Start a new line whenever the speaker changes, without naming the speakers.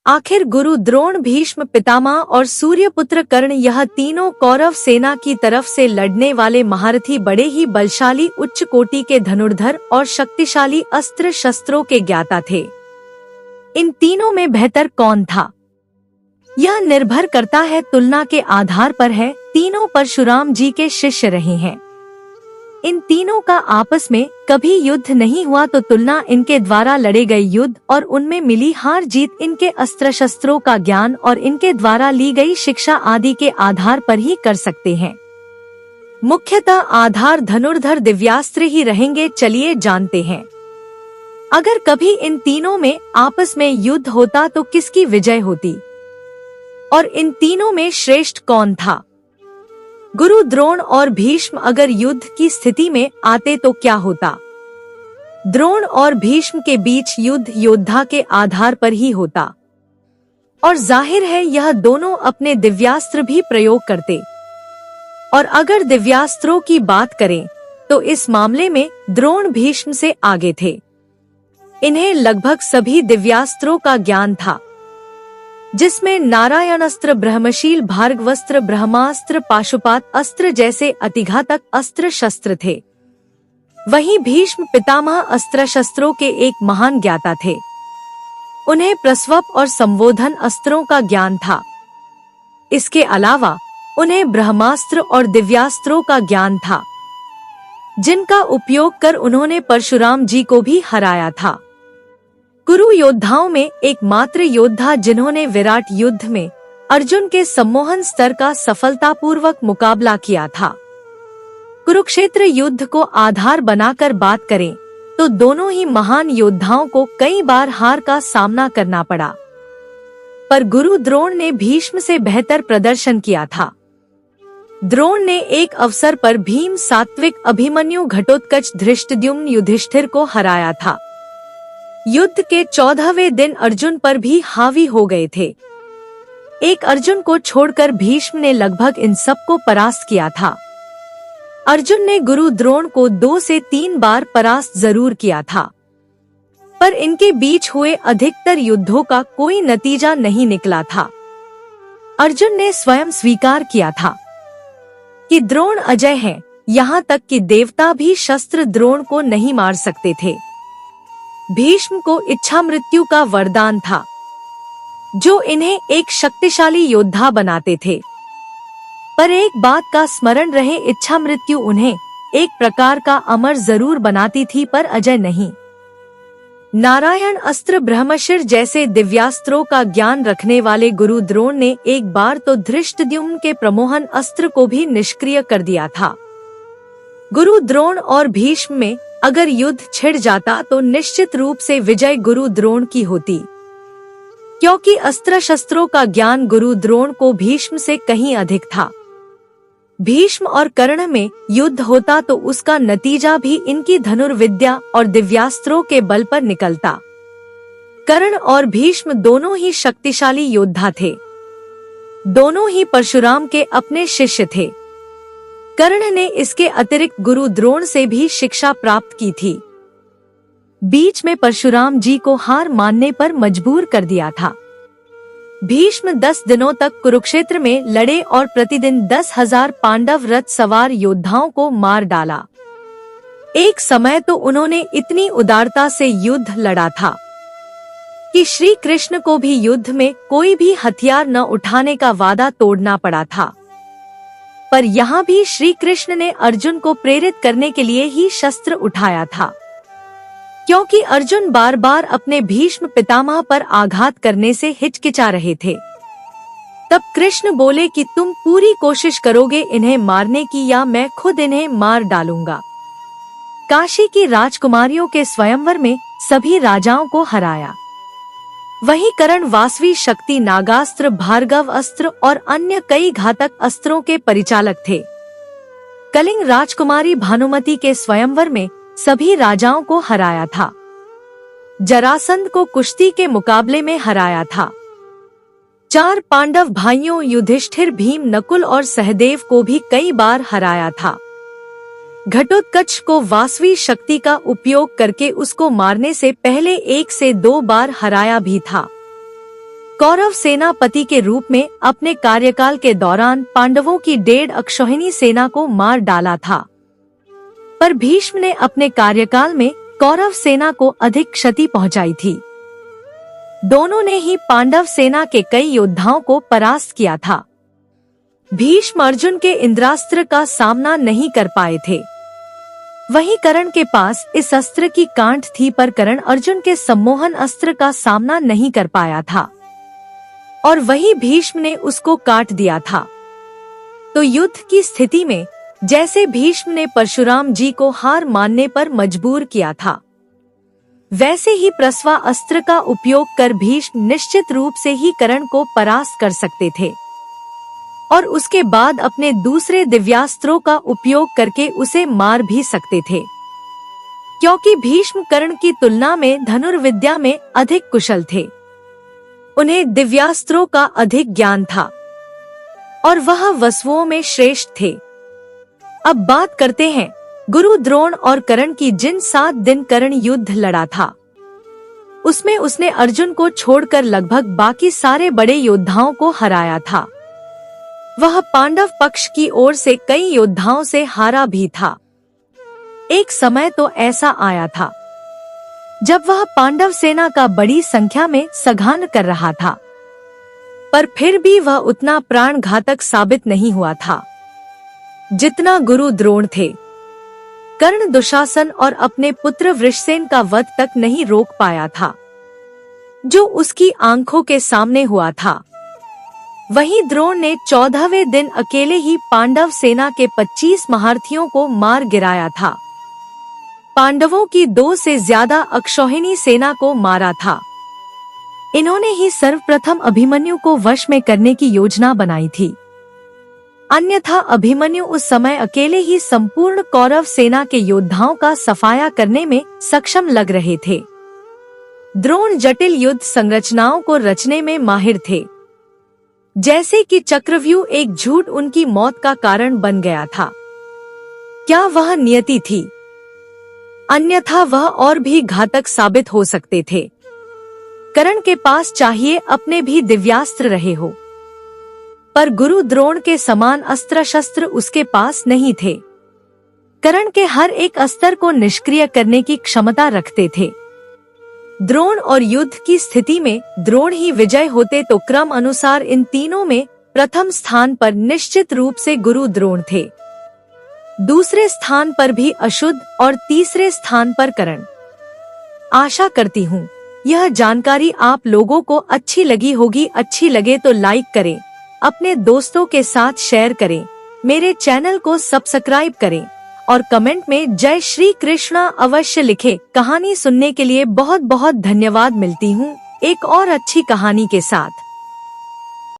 आखिर गुरु द्रोण, भीष्म पितामह और सूर्यपुत्र कर्ण, यह तीनों कौरव सेना की तरफ से लड़ने वाले महारथी बड़े ही बलशाली, उच्च कोटि के धनुर्धर और शक्तिशाली अस्त्र शस्त्रों के ज्ञाता थे। इन तीनों में बेहतर कौन था, यह निर्भर करता है तुलना के आधार पर है। तीनों परशुराम जी के शिष्य रहे हैं। इन तीनों का आपस में कभी युद्ध नहीं हुआ, तो तुलना इनके द्वारा लड़े गए युद्ध और उनमें मिली हार जीत, इनके अस्त्र शस्त्रों का ज्ञान और इनके द्वारा ली गई शिक्षा आदि के आधार पर ही कर सकते हैं। मुख्यतः आधार धनुर्धर दिव्यास्त्र ही रहेंगे। चलिए जानते हैं, अगर कभी इन तीनों में आपस में युद्ध होता तो किसकी विजय होती और इन तीनों में श्रेष्ठ कौन था। गुरु द्रोण और भीष्म अगर युद्ध की स्थिति में आते तो क्या होता। द्रोण और भीष्म के बीच युद्ध योद्धा के आधार पर ही होता और जाहिर है यह दोनों अपने दिव्यास्त्र भी प्रयोग करते। और अगर दिव्यास्त्रों की बात करें तो इस मामले में द्रोण भीष्म से आगे थे। इन्हें लगभग सभी दिव्यास्त्रों का ज्ञान था, जिसमें नारायणास्त्र, ब्रह्मशील, भार्गवस्त्र, ब्रह्मास्त्र, पाशुपात अस्त्र जैसे अतिघातक अस्त्र शस्त्र थे। वहीं भीष्म पितामह अस्त्र शस्त्रों के एक महान ज्ञाता थे। उन्हें प्रस्वप और संबोधन अस्त्रों का ज्ञान था। इसके अलावा उन्हें ब्रह्मास्त्र और दिव्यास्त्रों का ज्ञान था, जिनका उपयोग कर उन्होंने परशुराम जी को भी हराया था। कुरु योद्धाओं में एकमात्र योद्धा जिन्होंने विराट युद्ध में अर्जुन के सम्मोहन स्तर का सफलतापूर्वक मुकाबला किया था। कुरुक्षेत्र युद्ध को आधार बनाकर बात करें तो दोनों ही महान योद्धाओं को कई बार हार का सामना करना पड़ा, पर गुरु द्रोण ने भीष्म से बेहतर प्रदर्शन किया था। द्रोण ने एक अवसर पर भीम, सात्विक, अभिमन्यु, घटोत्कच, धृष्टद्युम्न, युधिष्ठिर को हराया था। युद्ध के 14वें दिन अर्जुन पर भी हावी हो गए थे। एक अर्जुन को छोड़कर भीष्म ने लगभग इन सबको परास्त किया था। अर्जुन ने गुरु द्रोण को 2 से 3 बार परास्त जरूर किया था, पर इनके बीच हुए अधिकतर युद्धों का कोई नतीजा नहीं निकला था। अर्जुन ने स्वयं स्वीकार किया था कि द्रोण अजय हैं, यहाँ तक कि देवता भी शस्त्र द्रोण को नहीं मार सकते थे। भीष्म को इच्छा मृत्यु का वरदान था, जो इन्हें एक शक्तिशाली योद्धा बनाते थे। पर एक बात का स्मरण रहे, इच्छा मृत्यु उन्हें एक प्रकार का अमर जरूर बनाती थी, पर अजय नहीं। नारायण अस्त्र, ब्रह्मशिर जैसे दिव्यास्त्रों का ज्ञान रखने वाले गुरु द्रोण ने एक बार तो धृष्टद्युम्न के प्रमोहन अस्त्र को भी निष्क्रिय कर दिया था। गुरु द्रोण और भीष्म में अगर युद्ध छिड़ जाता तो निश्चित रूप से विजय गुरु द्रोण की होती, क्योंकि अस्त्र शस्त्रों का ज्ञान गुरु द्रोण को भीष्म से कहीं अधिक था। भीष्म और कर्ण में युद्ध होता तो उसका नतीजा भी इनकी धनुर्विद्या और दिव्यास्त्रों के बल पर निकलता। कर्ण और भीष्म दोनों ही शक्तिशाली योद्धा थे। दोनों ही परशुराम के अपने शिष्य थे। कर्ण ने इसके अतिरिक्त गुरु द्रोण से भी शिक्षा प्राप्त की थी। बीच में परशुराम जी को हार मानने पर मजबूर कर दिया था। भीष्म 10 दिनों तक कुरुक्षेत्र में लड़े और प्रतिदिन 10,000 पांडव रथ सवार योद्धाओं को मार डाला। एक समय तो उन्होंने इतनी उदारता से युद्ध लड़ा था कि श्री कृष्ण को भी युद्ध में कोई भी हथियार न उठाने का वादा तोड़ना पड़ा था। पर यहाँ भी श्री कृष्ण ने अर्जुन को प्रेरित करने के लिए ही शस्त्र उठाया था, क्योंकि अर्जुन बार बार अपने भीष्म पितामह पर आघात करने से हिचकिचा रहे थे। तब कृष्ण बोले कि तुम पूरी कोशिश करोगे इन्हें मारने की या मैं खुद इन्हें मार डालूंगा। काशी की राजकुमारियों के स्वयंवर में सभी राजाओं को हराया। वहीं कर्ण वासवी शक्ति, नागास्त्र, भार्गव अस्त्र और अन्य कई घातक अस्त्रों के परिचालक थे। कलिंग राजकुमारी भानुमति के स्वयंवर में सभी राजाओं को हराया था। जरासंध को कुश्ती के मुकाबले में हराया था। 4 पांडव भाइयों युधिष्ठिर, भीम, नकुल और सहदेव को भी कई बार हराया था। घटोत्कच को वासवी शक्ति का उपयोग करके उसको मारने से पहले 1 से 2 बार हराया भी था। कौरव सेनापति के रूप में अपने कार्यकाल के दौरान पांडवों की 1.5 अक्षौहिणी सेना को मार डाला था, पर भीष्म ने अपने कार्यकाल में कौरव सेना को अधिक क्षति पहुंचाई थी। दोनों ने ही पांडव सेना के कई योद्धाओं को परास्त किया था। भीष्म अर्जुन के इंद्रास्त्र का सामना नहीं कर पाए थे। वहीं कर्ण के पास इस अस्त्र की गांठ थी, पर कर्ण अर्जुन के सम्मोहन अस्त्र का सामना नहीं कर पाया था और वही भीष्म ने उसको काट दिया था। तो युद्ध की स्थिति में जैसे भीष्म ने परशुराम जी को हार मानने पर मजबूर किया था, वैसे ही प्रस्वा अस्त्र का उपयोग कर भीष्म निश्चित रूप से ही कर्ण को परास्त कर सकते थे और उसके बाद अपने दूसरे दिव्यास्त्रों का उपयोग करके उसे मार भी सकते थे, क्योंकि भीष्म कर्ण की तुलना में धनुर्विद्या में अधिक कुशल थे। उन्हें दिव्यास्त्रों का अधिक ज्ञान था और वह वसुओं में श्रेष्ठ थे। अब बात करते हैं गुरु द्रोण और कर्ण की। जिन 7 दिन कर्ण युद्ध लड़ा था, उसमें उसने अर्जुन को छोड़कर लगभग बाकी सारे बड़े योद्धाओं को हराया था। वह पांडव पक्ष की ओर से कई योद्धाओं से हारा भी था। एक समय तो ऐसा आया था जब वह पांडव सेना का बड़ी संख्या में संघान कर रहा था, पर फिर भी वह उतना प्राण घातक साबित नहीं हुआ था जितना गुरु द्रोण थे। कर्ण दुशासन और अपने पुत्र वृषसेन का वध तक नहीं रोक पाया था, जो उसकी आंखों के सामने हुआ था। वहीं द्रोण ने 14वें दिन अकेले ही पांडव सेना के 25 महारथियों को मार गिराया था। पांडवों की 2 से ज्यादा अक्षौहिणी सेना को मारा था। इन्होंने ही सर्वप्रथम अभिमन्यु को वश में करने की योजना बनाई थी, अन्यथा अभिमन्यु उस समय अकेले ही संपूर्ण कौरव सेना के योद्धाओं का सफाया करने में सक्षम लग रहे थे। द्रोण जटिल युद्ध संरचनाओं को रचने में माहिर थे, जैसे कि चक्रव्यूह एक झूठ उनकी मौत का कारण बन गया था। क्या वह नियति थी? अन्यथा वह और भी घातक साबित हो सकते थे। कर्ण के पास चाहिए अपने भी दिव्यास्त्र रहे हो, पर गुरु द्रोण के समान अस्त्र शस्त्र उसके पास नहीं थे। कर्ण के हर एक अस्त्र को निष्क्रिय करने की क्षमता रखते थे। द्रोण और युद्ध की स्थिति में द्रोण ही विजय होते तो क्रम अनुसार इन तीनों में प्रथम स्थान पर निश्चित रूप से गुरु द्रोण थे, दूसरे स्थान पर भी अशुद्ध और तीसरे स्थान पर कर्ण। आशा करती हूँ यह जानकारी आप लोगों को अच्छी लगी होगी। अच्छी लगे तो लाइक करें, अपने दोस्तों के साथ शेयर करें, मेरे चैनल को सब्सक्राइब करें और कमेंट में जय श्री कृष्णा अवश्य लिखें। कहानी सुनने के लिए बहुत बहुत धन्यवाद। मिलती हूँ एक और अच्छी कहानी के साथ।